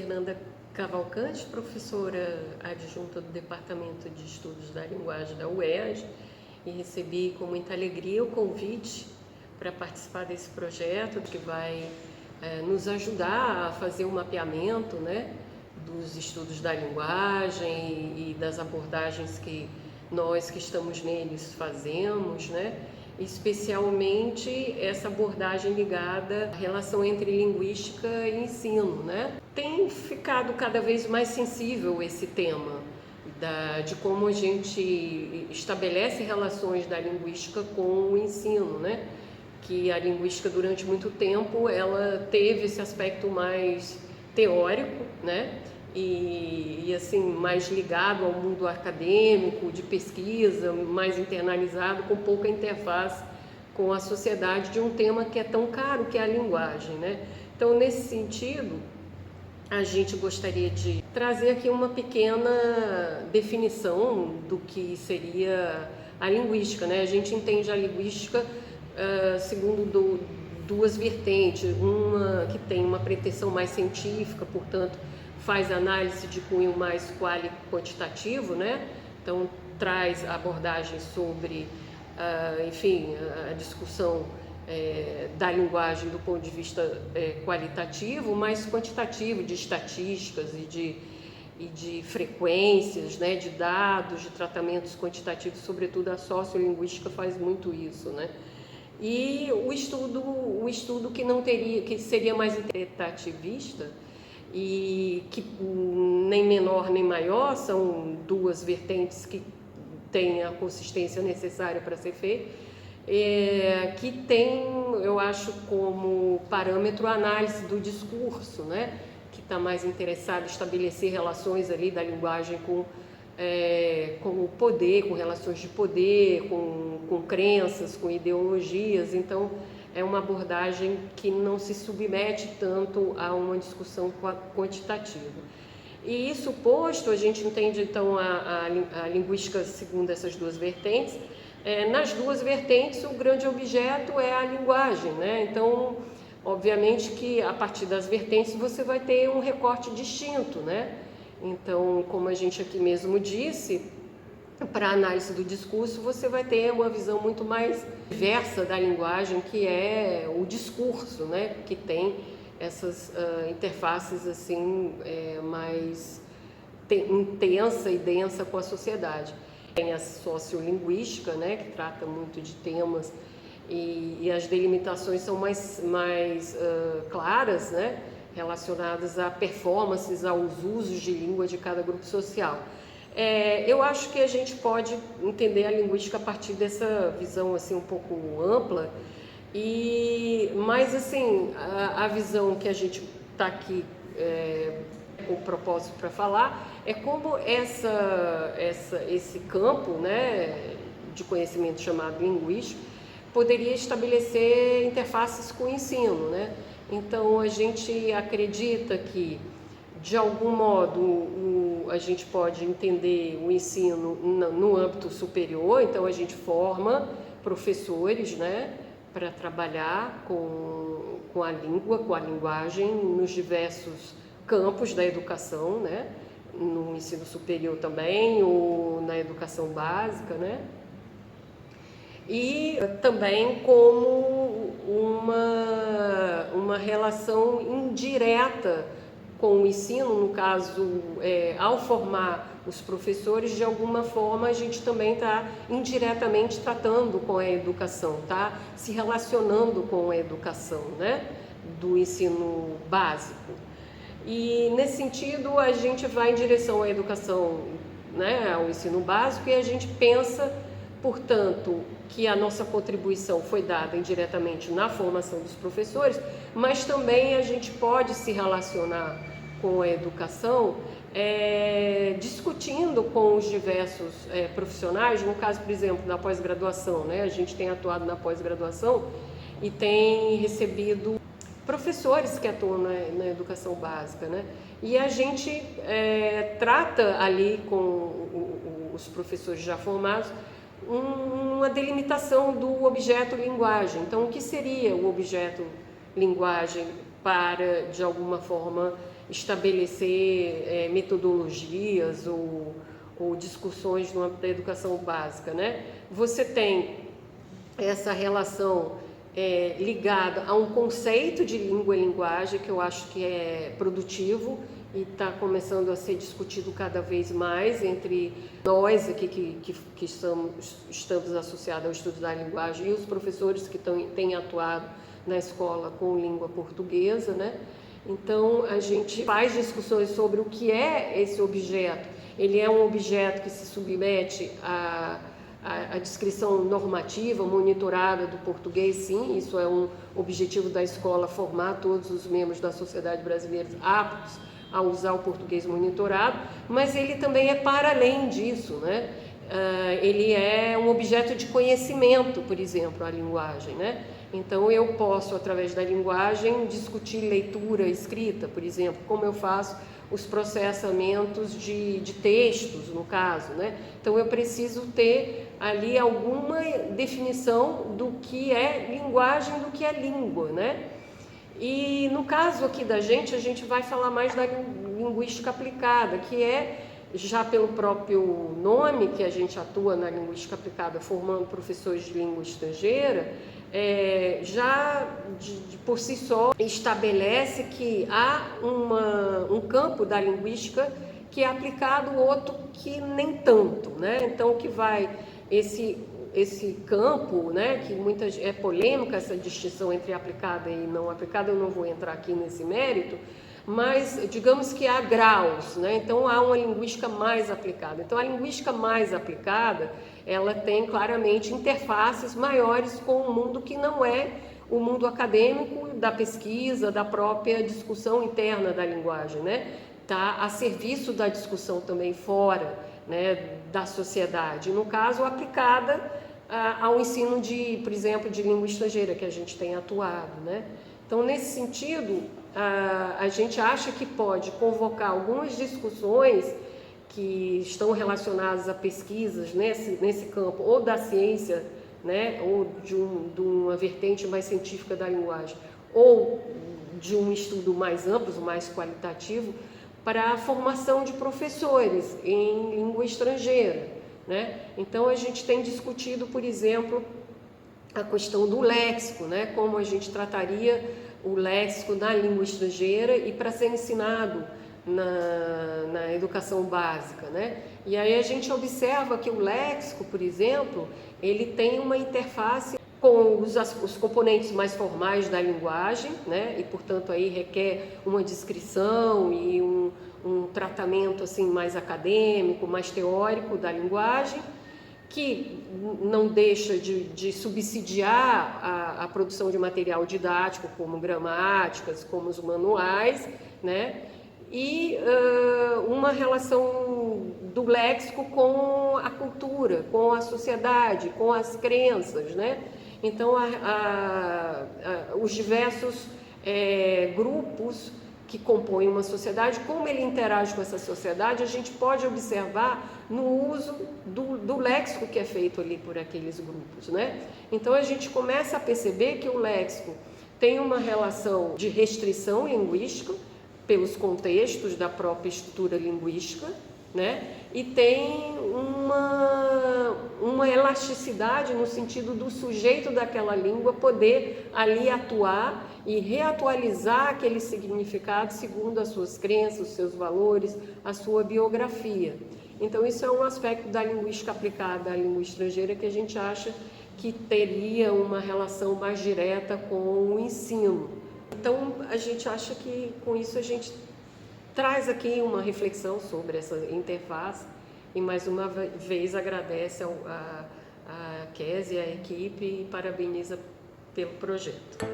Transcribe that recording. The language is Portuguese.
Fernanda Cavalcante, professora adjunta do Departamento de Estudos da Linguagem da UERJ, e recebi com muita alegria o convite para participar desse projeto que vai nos ajudar a fazer o mapeamento, né, dos estudos da linguagem e das abordagens que nós que estamos neles fazemos, né? Especialmente essa abordagem ligada à relação entre linguística e ensino, né? Tem ficado cada vez mais sensível esse tema de como a gente estabelece relações da linguística com o ensino, né? Que a linguística durante muito tempo ela teve esse aspecto mais teórico, né? E assim, mais ligado ao mundo acadêmico, de pesquisa, mais internalizado, com pouca interface com a sociedade de um tema que é tão caro, que é a linguagem, né? Então, nesse sentido, a gente gostaria de trazer aqui uma pequena definição do que seria a linguística, né? A gente entende a linguística segundo duas vertentes, uma que tem uma pretensão mais científica, portanto, faz análise de cunho mais quantitativo, né? Então traz abordagens sobre, enfim, a discussão da linguagem do ponto de vista qualitativo, mas quantitativo, de estatísticas e de frequências, né? De dados, de tratamentos quantitativos, sobretudo a sociolinguística faz muito isso, né? E o estudo que não teria, que seria mais interpretativista, e que nem menor nem maior, são duas vertentes que têm a consistência necessária para ser feito, que tem, eu acho, como parâmetro a análise do discurso, né? Que está mais interessado em estabelecer relações ali da linguagem com o poder, com relações de poder, com crenças, com ideologias. Então, é uma abordagem que não se submete tanto a uma discussão quantitativa. E isso posto, a gente entende então a linguística segundo essas duas vertentes. Nas duas vertentes, o grande objeto é a linguagem, né? Então, obviamente que a partir das vertentes você vai ter um recorte distinto, né? Então, como a gente aqui mesmo disse, para a análise do discurso você vai ter uma visão muito mais diversa da linguagem, que é o discurso, né? Que tem essas interfaces assim mais intensa e densa com a sociedade. Tem a sociolinguística, né? Que trata muito de temas e as delimitações são mais claras, né? Relacionadas a performances, aos usos de língua de cada grupo social. Eu acho que a gente pode entender a linguística a partir dessa visão assim um pouco ampla, mas assim a visão que a gente está aqui com o propósito para falar é como esse campo, né, de conhecimento chamado linguístico poderia estabelecer interfaces com o ensino, né? Então a gente acredita que de algum modo a gente pode entender o ensino no âmbito superior, então a gente forma professores, né, para trabalhar com a língua, com a linguagem nos diversos campos da educação, né, no ensino superior também, ou na educação básica, né, e também como uma relação indireta com o ensino, no caso, ao formar os professores, de alguma forma a gente também está indiretamente tratando com a educação, tá? Se relacionando com a educação, né? Do ensino básico. E nesse sentido a gente vai em direção à educação, né? Ao ensino básico, e a gente pensa, portanto, que a nossa contribuição foi dada indiretamente na formação dos professores, mas também a gente pode se relacionar com a educação discutindo com os diversos profissionais. No caso, por exemplo, da pós-graduação, né? A gente tem atuado na pós-graduação e tem recebido professores que atuam na educação básica, né? E a gente trata ali com os professores já formados uma delimitação do objeto linguagem. Então, o que seria o objeto linguagem para, de alguma forma, estabelecer metodologias ou discussões no âmbito da educação básica, né? Você tem essa relação ligada a um conceito de língua e linguagem que eu acho que é produtivo e está começando a ser discutido cada vez mais entre nós aqui que estamos associados ao estudo da linguagem e os professores que têm atuado na escola com língua portuguesa, né? Então a gente faz discussões sobre o que é esse objeto. Ele é um objeto que se submete à descrição normativa, monitorada do português, sim, isso é um objetivo da escola, formar todos os membros da sociedade brasileira aptos a usar o português monitorado, mas ele também é para além disso, né? Ele é um objeto de conhecimento, por exemplo, a linguagem, né? Então eu posso, através da linguagem, discutir leitura, escrita, por exemplo, como eu faço os processamentos de textos, no caso, né? Então eu preciso ter ali alguma definição do que é linguagem, do que é língua, né? E no caso aqui da gente, a gente vai falar mais da linguística aplicada, que é, já pelo próprio nome que a gente atua na linguística aplicada, formando professores de língua estrangeira, já por si só estabelece que há um campo da linguística que é aplicado, outro que nem tanto, né? Então que vai esse campo, né, que é polêmica essa distinção entre aplicada e não aplicada, eu não vou entrar aqui nesse mérito, mas digamos que há graus, né? Então há uma linguística mais aplicada. Então a linguística mais aplicada, ela tem claramente interfaces maiores com o mundo que não é o mundo acadêmico, da pesquisa, da própria discussão interna da linguagem, né? Está a serviço da discussão também fora, né, da sociedade. No caso, aplicada ao ensino por exemplo, de língua estrangeira que a gente tem atuado, né? Então, nesse sentido, a gente acha que pode convocar algumas discussões que estão relacionadas a pesquisas nesse campo, ou da ciência, né, ou de uma vertente mais científica da linguagem, ou de um estudo mais amplo, mais qualitativo, para a formação de professores em língua estrangeira, né? Então a gente tem discutido, por exemplo, a questão do léxico, né? Como a gente trataria o léxico na língua estrangeira e para ser ensinado na educação básica, né? E aí a gente observa que o léxico, por exemplo, ele tem uma interface com os componentes mais formais da linguagem, né? E portanto aí requer uma descrição e um tratamento assim mais acadêmico, mais teórico da linguagem, que não deixa de subsidiar a produção de material didático, como gramáticas, como os manuais, né? E uma relação do léxico com a cultura, com a sociedade, com as crenças, né? Então, os diversos grupos que compõem uma sociedade, como ele interage com essa sociedade, a gente pode observar no uso do léxico que é feito ali por aqueles grupos, né? Então, a gente começa a perceber que o léxico tem uma relação de restrição linguística, pelos contextos da própria estrutura linguística, né? E tem uma elasticidade no sentido do sujeito daquela língua poder ali atuar e reatualizar aquele significado segundo as suas crenças, os seus valores, a sua biografia. Então isso é um aspecto da linguística aplicada à língua estrangeira que a gente acha que teria uma relação mais direta com o ensino. Então, a gente acha que com isso a gente traz aqui uma reflexão sobre essa interface e mais uma vez agradece a Kézia, a equipe e parabeniza pelo projeto.